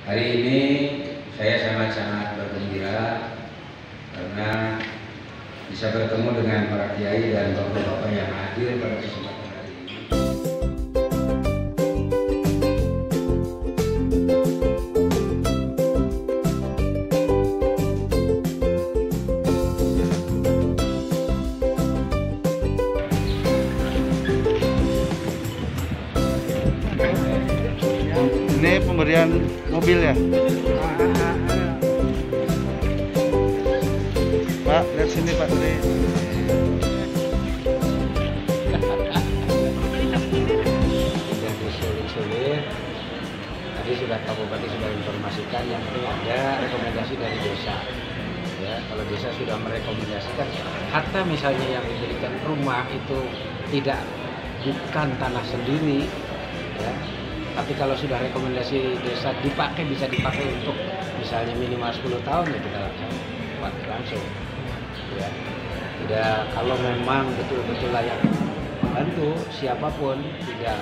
Hari ini saya sangat-sangat bergembira karena bisa bertemu dengan para kiai dan bapak-bapak yang hadir pada kesempatan hari ini. Ini pemberian mobil ya, Pak. Lihat sini Pak. Yang disulit-sulit tadi sudah Pak Bupati sudah informasikan, yang penting ada rekomendasi dari desa. Ya, kalau desa sudah merekomendasikan, hatta misalnya yang diberikan rumah itu bukan tanah sendiri, ya. Tapi kalau sudah rekomendasi desa dipakai, bisa dipakai untuk misalnya minimal 10 tahun, ya kita langsung. Ya. Tidak, kalau memang betul-betul layak bantu siapapun, tidak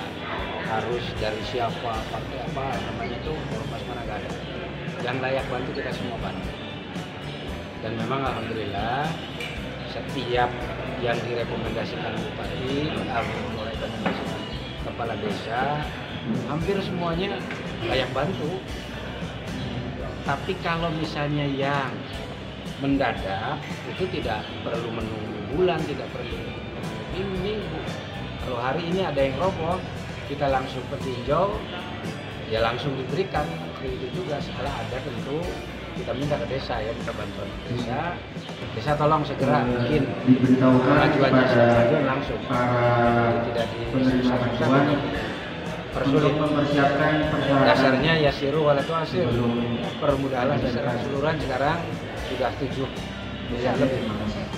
harus dari siapa, pakai apa namanya itu, ormas mana gak ada. Yang layak bantu kita semua bantu. Dan memang alhamdulillah setiap yang direkomendasikan bupati, rekomendasikan kepala desa, hampir semuanya layak bantu. Tapi kalau misalnya yang mendadak itu tidak perlu menunggu bulan, tidak perlu menunggu minggu. Kalau hari ini ada yang roboh, kita langsung petinjau, ya langsung diberikan. Itu juga setelah ada tentu kita minta ke desa, ya minta bantuan ke desa. Desa tolong segera bikin pengajuannya secara langsung, tidak disusah-susah, persulit. Dasarnya ya siru wala tu'asir, permudahlah secara keseluruhan. Sekarang sudah 7 miliar lebih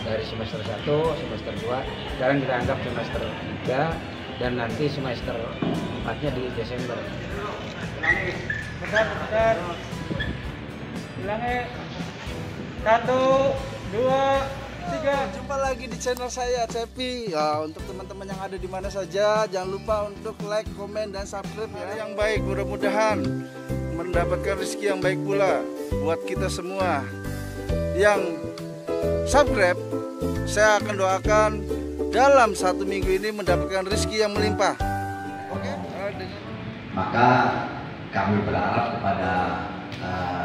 dari semester 1, semester 2, sekarang kita anggap semester 3, dan nanti semester 4-nya di Desember. Bentar. Bilangnya 1, 2, 3. Jumpa lagi di channel saya, Cepi. Ya, untuk teman-teman yang ada di mana saja, jangan lupa untuk like, komen, dan subscribe ya. Yang baik, mudah-mudahan mendapatkan rezeki yang baik pula buat kita semua. Yang subscribe, saya akan doakan dalam 1 minggu ini mendapatkan rezeki yang melimpah. Oke? Maka kami berharap kepada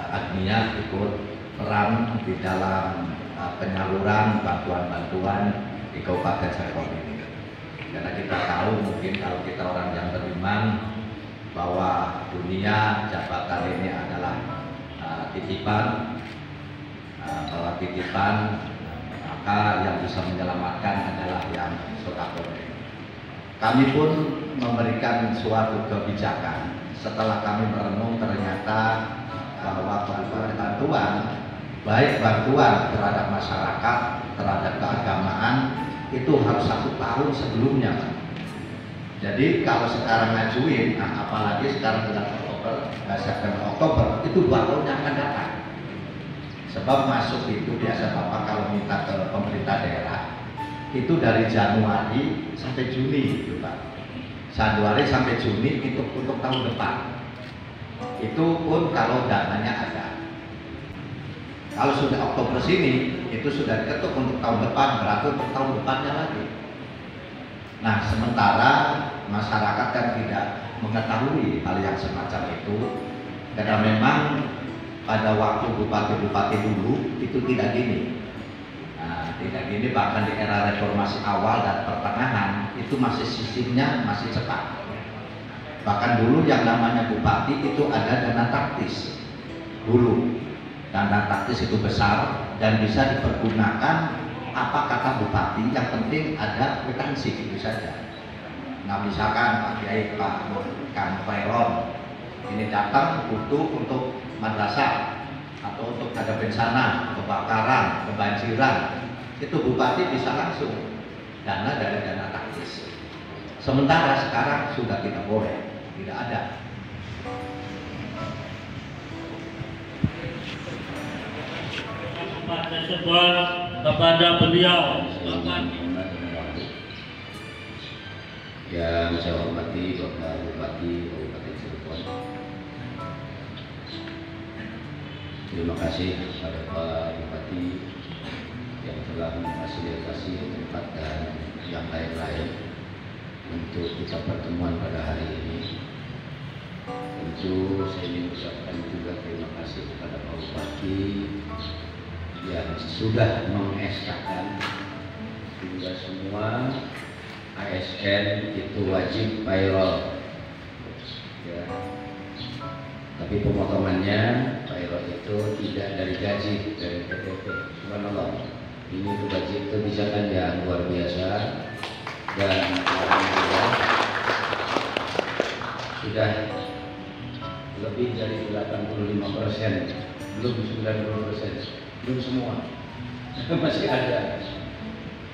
Agnia ikut peran di dalam penyaluran bantuan-bantuan di Kabupaten Serpong ini. Karena kita tahu mungkin kalau kita orang yang beriman bahwa dunia jabatan ini adalah titipan, maka yang bisa menyelamatkan adalah yang sedekah. Kami pun memberikan suatu kebijakan setelah kami merenung, ternyata bahwa bantuan, baik bantuan terhadap masyarakat, terhadap keagamaan, itu harus 1 tahun sebelumnya. Jadi kalau sekarang ngajuin, apalagi sekarang bulan September Oktober, itu barunya akan datang. Sebab masuk itu biasa Bapak kalau minta ke pemerintah daerah itu dari Januari sampai Juni gitu Pak. Januari sampai Juni itu untuk tahun depan. Itu pun kalau dananya ada. Kalau sudah Oktober sini, itu sudah diketuk untuk tahun depan, berarti untuk tahun depannya lagi. Nah, sementara masyarakat kan tidak mengetahui hal yang semacam itu, karena memang pada waktu bupati-bupati dulu itu tidak gini. Nah, tidak gini, bahkan di era reformasi awal dan pertengahan itu masih sistemnya masih cepat. Bahkan dulu yang namanya bupati itu ada dana taktis dulu. Dana taktis itu besar dan bisa dipergunakan apa kata bupati, yang penting ada kwitansi itu saja. Nah, misalkan Pak Kiai, Pak Kang Pairon ini datang butuh untuk madrasah atau untuk ada bencana, kebakaran, kebanjiran, itu bupati bisa langsung dana dari dana taktis. Sementara sekarang sudah tidak boleh, tidak ada. Saya sebuah kepada beliau. Yang saya hormati Bapak Bupati Kabupaten Cirebon, Terima kasih kepada Pak Bupati yang telah memfasilitasi tempat dan yang lain-lain untuk kita pertemuan pada hari ini. Tentu saya ingin ucapkan juga terima kasih kepada Pak Bupati yang sudah mengeskakan hingga semua ASN itu wajib payroll. Ya. Tapi pemotongannya payroll itu tidak dari gaji, dari PPP. Subhanallah. Ini kebijakan yang luar biasa dan alhamdulillah sudah lebih dari 85%, belum 90%, belum semua. Masih ada.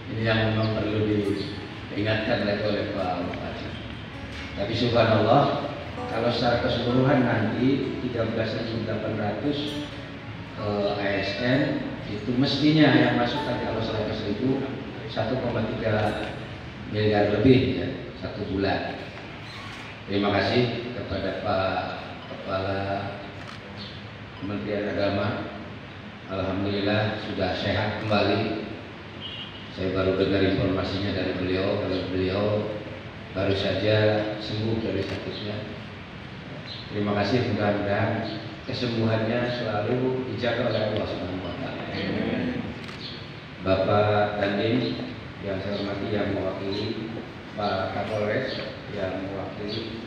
Ini yang memang perlu diingatkan oleh Pak Bupati. Tapi subhanallah, kalau secara keseluruhan nanti 13.800 ASN itu mestinya yang masuk tadi kalau 100.000 1,3 miliar lebih ya satu bulan. Terima kasih kepada Pak Kepala Kementerian Agama. Alhamdulillah sudah sehat kembali. Saya baru dengar informasinya dari beliau kalau beliau baru saja sembuh dari sakitnya. Terima kasih, mudah-mudahan kesembuhannya selalu dijaga oleh Allah Subhanahu wa Ta'ala. Bapak Dandim yang saya hormati yang mewakili, Pak Kapolres yang mewakili,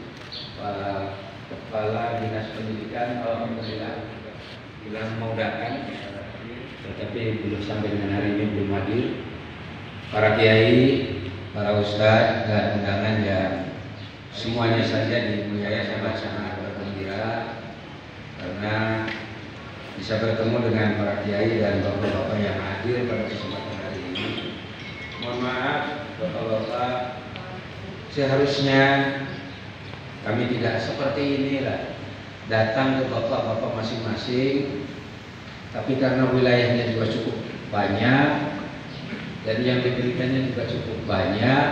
Pak Kepala Dinas Pendidikan, alhamdulillah bilang mau datang, tetapi belum sampai dengan hari ini belum hadir. Para kiai, para ustadz dan undangan yang semuanya saja dimuliakan, sangat bergembira karena bisa bertemu dengan para kiai dan bapak-bapak yang hadir pada kesempatan hari ini. Mohon maaf bapak-bapak, seharusnya kami tidak seperti inilah, datang ke bapak-bapak masing-masing, tapi karena wilayahnya juga cukup banyak dan yang diberikannya juga cukup banyak,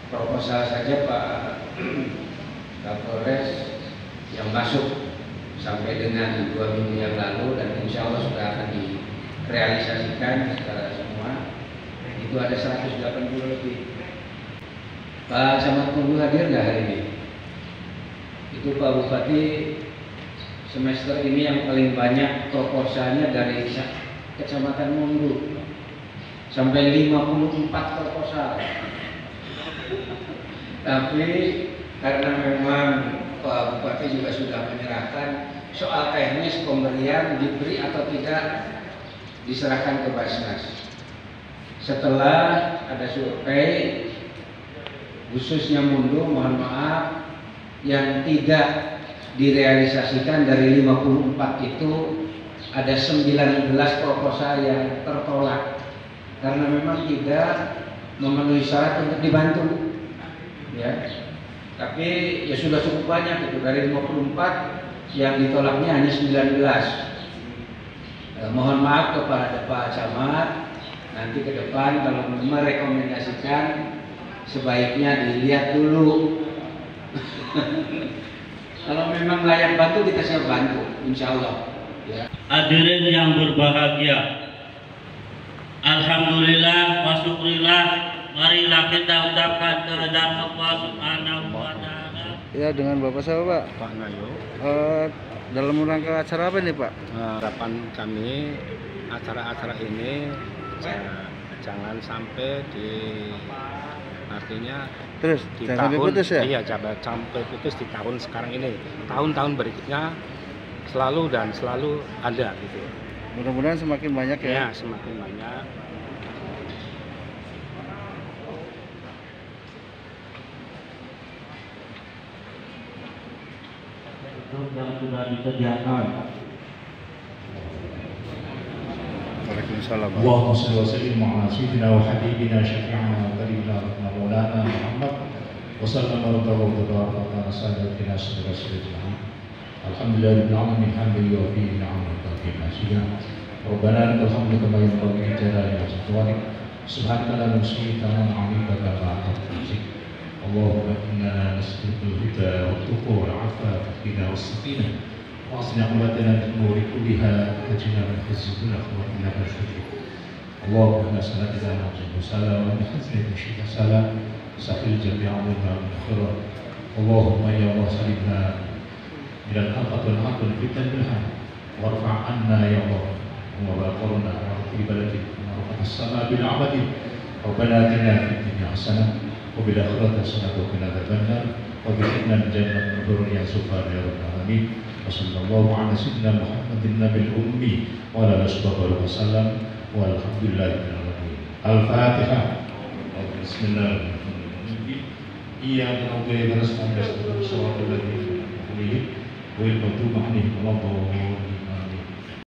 proposal saja Pak Kapolres yang masuk sampai dengan 2 minggu yang lalu dan insya Allah sudah akan direalisasikan secara semua, itu ada 180 lebih. Pak Camat Mundu hadir nggak hari ini? Itu Pak Bupati semester ini yang paling banyak proposalnya dari Kecamatan Mundu, sampai 54 proposal. Tapi karena memang Pak Bupati juga sudah menyerahkan soal teknis pemberian diberi atau tidak diserahkan ke Basnas. Setelah ada survei khususnya Mundu, mohon maaf, yang tidak direalisasikan dari 54 itu ada 19 proposal yang tertolak karena memang tidak memenuhi syarat untuk dibantu, ya. Tapi ya sudah cukup banyak itu, dari 54 yang ditolaknya hanya 19. Mohon maaf kepada Pak Camat, nanti ke depan kalau merekomendasikan sebaiknya dilihat dulu. Kalau memang layak bantu kita siap bantu, insya Allah. Ya. Hadirin yang berbahagia, alhamdulillah wa syukurillah, marilah kita ucapkan kehadiran Allah Subhanahu wa Ta'ala. Ya, dengan Bapak siapa Pak? Pak Ngayo. Dalam rangka acara apa nih Pak? Harapan kami acara-acara ini jangan sampai artinya Terus di jangan sampai tahun putus ya? Iya, jangan sampai putus di tahun sekarang ini. Tahun-tahun berikutnya selalu dan selalu ada gitu. Mudah-mudahan semakin banyak ya. Ya, semakin banyak. Yang sudah disediakan. Waalaikumsalam. اللهم صل وسلم على سيدنا وحبيبنا شفيعنا وقريبنا مولانا محمد وسلم ربنا وتبارك وتعالى سادتنا سيدنا سيدنا الحمد لله رب العالمين حمدا يوفي نعمه ويكفي مزيدا ربنا لك الحمد كما ينبغي لجلال وجهك سبحانك لا نحصي ثناء عليك كما أثنيت اللهم إنا نسألك الهدى والتقى والعفاف والغنى والسكينة وأصلح عقبتنا في الأمور كلها وأجرنا من خزي الدنيا وإلى الشرك. اللهم إنا سألتنا من عجل سلام ومن حزن شيء سلام سخل جميع أمورنا من خير. اللهم يا الله سلمنا من الحق والحق والفتن بالحق وارفع عنا يا الله وباقرنا في بلدك ورفع السماء بالعبد. ربنا آتنا في الدنيا حسنة وفي الآخرة حسنة وقنا عذاب النار وادخلنا الجنة بنور يا سبحان يا رب العالمين. وصلى الله على سيدنا محمد النبي الأمي وعلى آله وصحبه وسلم والحمد لله رب العالمين. الفاتحة. بسم الله الرحمن الرحيم. إياك نعبد وإياك نستعين اهدنا الصراط المستقيم غير المغضوب عليهم ولا الضالين.